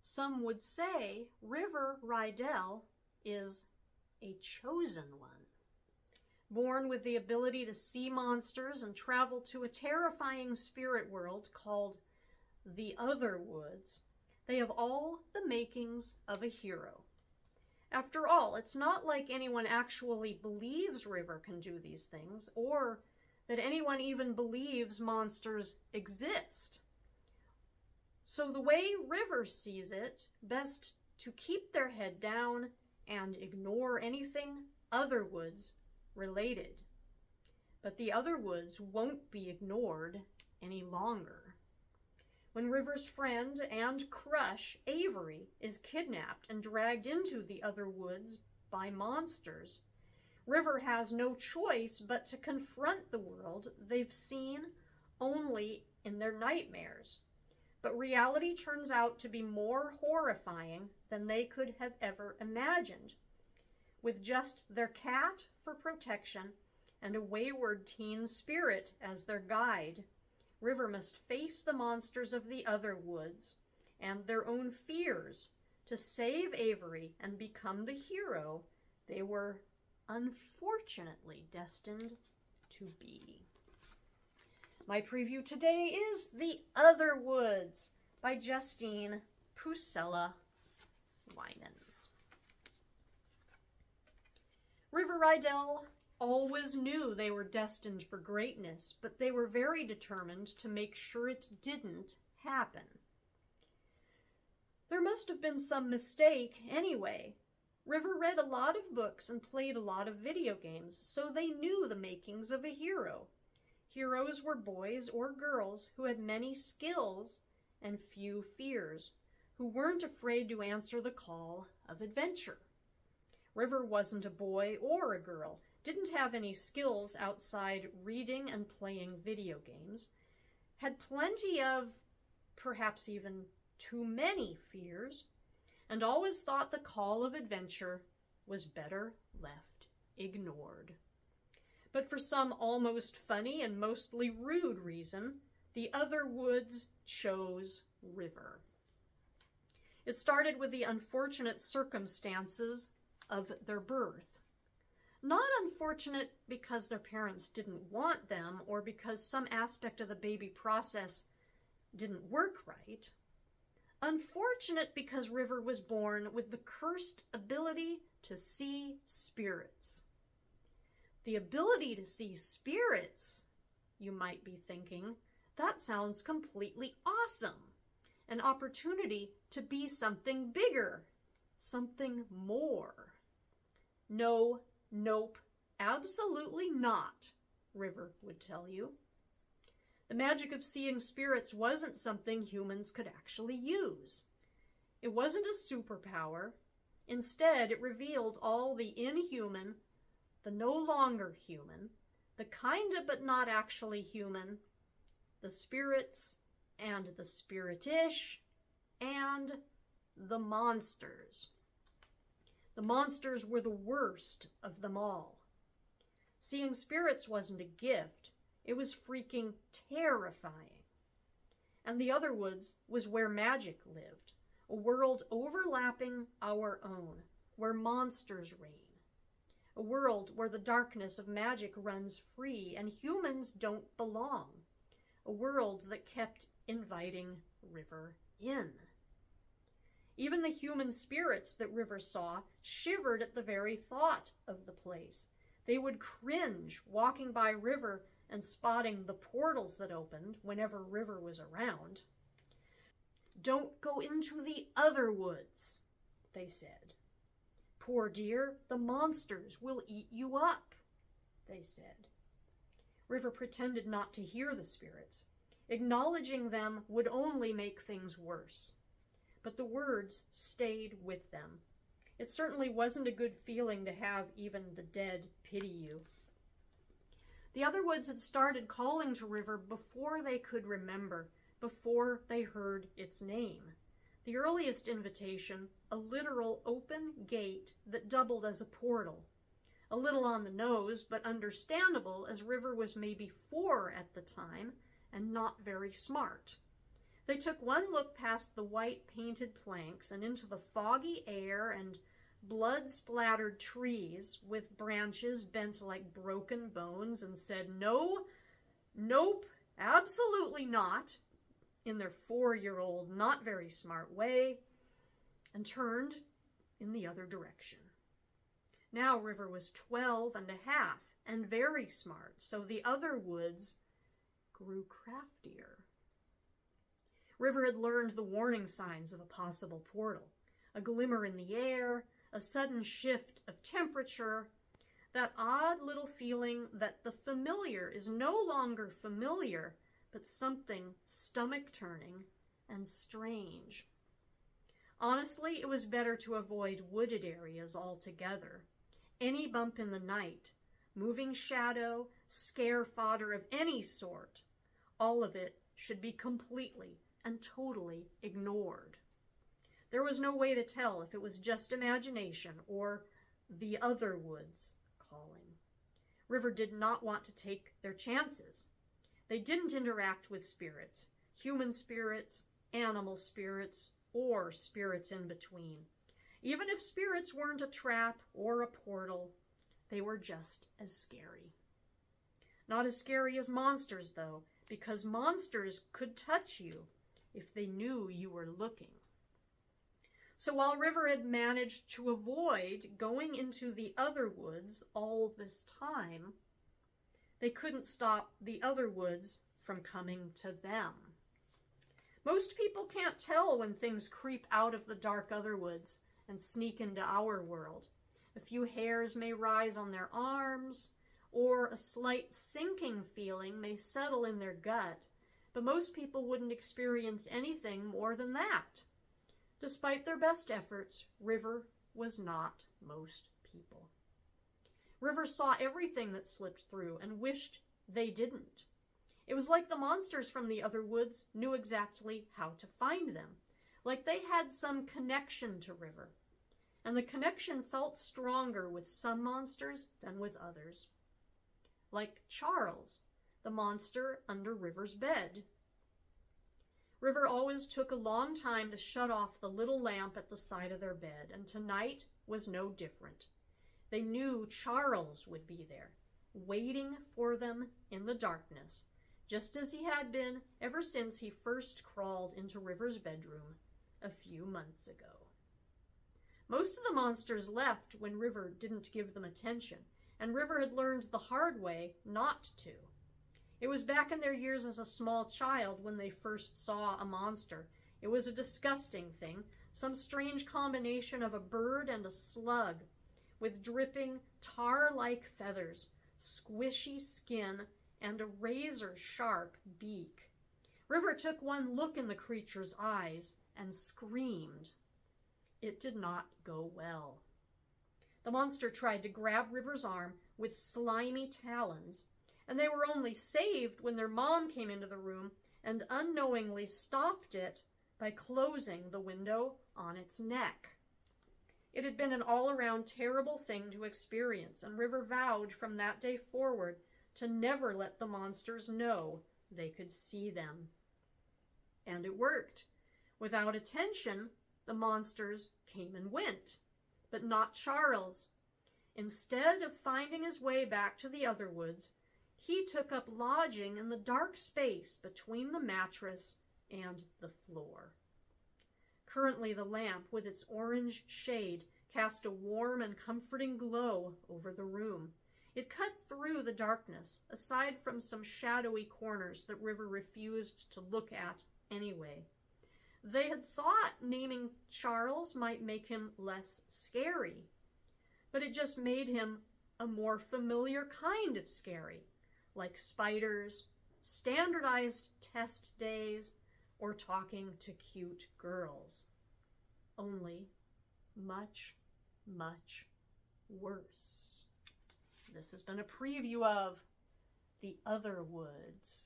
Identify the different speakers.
Speaker 1: Some would say River Rydell is a chosen one. Born with the ability to see monsters and travel to a terrifying spirit world called the Otherwoods, they have all the makings of a hero. After all, it's not like anyone actually believes River can do these things, or that anyone even believes monsters exist. So the way River sees it, best to keep their head down and ignore anything Otherwoods related. But the Otherwoods won't be ignored any longer. When River's friend and crush, Avery, is kidnapped and dragged into the Otherwoods by monsters, River has no choice but to confront the world they've seen only in their nightmares. But reality turns out to be more horrifying than they could have ever imagined. With just their cat for protection and a wayward teen spirit as their guide, River must face the monsters of the Otherwoods and their own fears to save Avery and become the hero they were unfortunately destined to be. My preview today is The Otherwoods by Justine, Pucella, Winans. River Rydell always knew they were destined for greatness, but they were very determined to make sure it didn't happen. There must have been some mistake anyway. River read a lot of books and played a lot of video games, so they knew the makings of a hero. Heroes were boys or girls who had many skills and few fears, who weren't afraid to answer the call of adventure. River wasn't a boy or a girl, didn't have any skills outside reading and playing video games, had plenty of, perhaps even too many fears, and always thought the call of adventure was better left ignored. But for some almost funny and mostly rude reason, the Otherwoods chose River. It started with the unfortunate circumstances of their birth. Not unfortunate because their parents didn't want them or because some aspect of the baby process didn't work right. Unfortunate because River was born with the cursed ability to see spirits. The ability to see spirits, you might be thinking, that sounds completely awesome. An opportunity to be something bigger, something more. No, nope, absolutely not, River would tell you. The magic of seeing spirits wasn't something humans could actually use. It wasn't a superpower. Instead, it revealed all the inhuman, the no longer human, the kinda but not actually human, the spirits and the spiritish, and the monsters. The monsters were the worst of them all. Seeing spirits wasn't a gift, it was freaking terrifying. And the Otherwoods was where magic lived, a world overlapping our own, where monsters reign. A world where the darkness of magic runs free and humans don't belong. A world that kept inviting River in. Even the human spirits that River saw shivered at the very thought of the place. They would cringe walking by River and spotting the portals that opened whenever River was around. "Don't go into the Otherwoods," they said. "Poor dear, the monsters will eat you up," they said. River pretended not to hear the spirits. Acknowledging them would only make things worse. But the words stayed with them. It certainly wasn't a good feeling to have even the dead pity you. The Otherwoods had started calling to River before they could remember, before they heard its name. The earliest invitation, a literal open gate that doubled as a portal. A little on the nose, but understandable as River was maybe 4 at the time and not very smart. They took one look past the white painted planks and into the foggy air and blood-splattered trees with branches bent like broken bones and said, "No, nope, absolutely not," in their 4-year-old, not very smart way, and turned in the other direction. Now River was 12 and a half and very smart, so the Otherwoods grew craftier. River had learned the warning signs of a possible portal: a glimmer in the air, a sudden shift of temperature, that odd little feeling that the familiar is no longer familiar, but something stomach-turning and strange. Honestly, it was better to avoid wooded areas altogether. Any bump in the night, moving shadow, scare fodder of any sort, all of it should be completely and totally ignored. There was no way to tell if it was just imagination or the Otherwoods calling. River did not want to take their chances. They didn't interact with spirits, human spirits, animal spirits, or spirits in between. Even if spirits weren't a trap or a portal, they were just as scary. Not as scary as monsters, though, because monsters could touch you if they knew you were looking. So while River had managed to avoid going into the Otherwoods all this time, they couldn't stop the Otherwoods from coming to them. Most people can't tell when things creep out of the dark Otherwoods and sneak into our world. A few hairs may rise on their arms, or a slight sinking feeling may settle in their gut, but most people wouldn't experience anything more than that. Despite their best efforts, River was not most people. River saw everything that slipped through and wished they didn't. It was like the monsters from the Otherwoods knew exactly how to find them, like they had some connection to River. And the connection felt stronger with some monsters than with others. Like Charles, the monster under River's bed. River always took a long time to shut off the little lamp at the side of their bed, and tonight was no different. They knew Charles would be there, waiting for them in the darkness, just as he had been ever since he first crawled into River's bedroom a few months ago. Most of the monsters left when River didn't give them attention, and River had learned the hard way not to. It was back in their years as a small child when they first saw a monster. It was a disgusting thing, some strange combination of a bird and a slug, with dripping tar-like feathers, squishy skin, and a razor-sharp beak. River took one look in the creature's eyes and screamed. It did not go well. The monster tried to grab River's arm with slimy talons, and they were only saved when their mom came into the room and unknowingly stopped it by closing the window on its neck. It had been an all-around terrible thing to experience, and River vowed from that day forward to never let the monsters know they could see them. And it worked. Without attention, the monsters came and went, but not Charles. Instead of finding his way back to the Otherwoods, he took up lodging in the dark space between the mattress and the floor. Currently, the lamp, with its orange shade, cast a warm and comforting glow over the room. It cut through the darkness, aside from some shadowy corners that River refused to look at anyway. They had thought naming Charles might make him less scary, but it just made him a more familiar kind of scary, like spiders, standardized test days, or talking to cute girls. Only much, much worse. This has been a preview of The Otherwoods.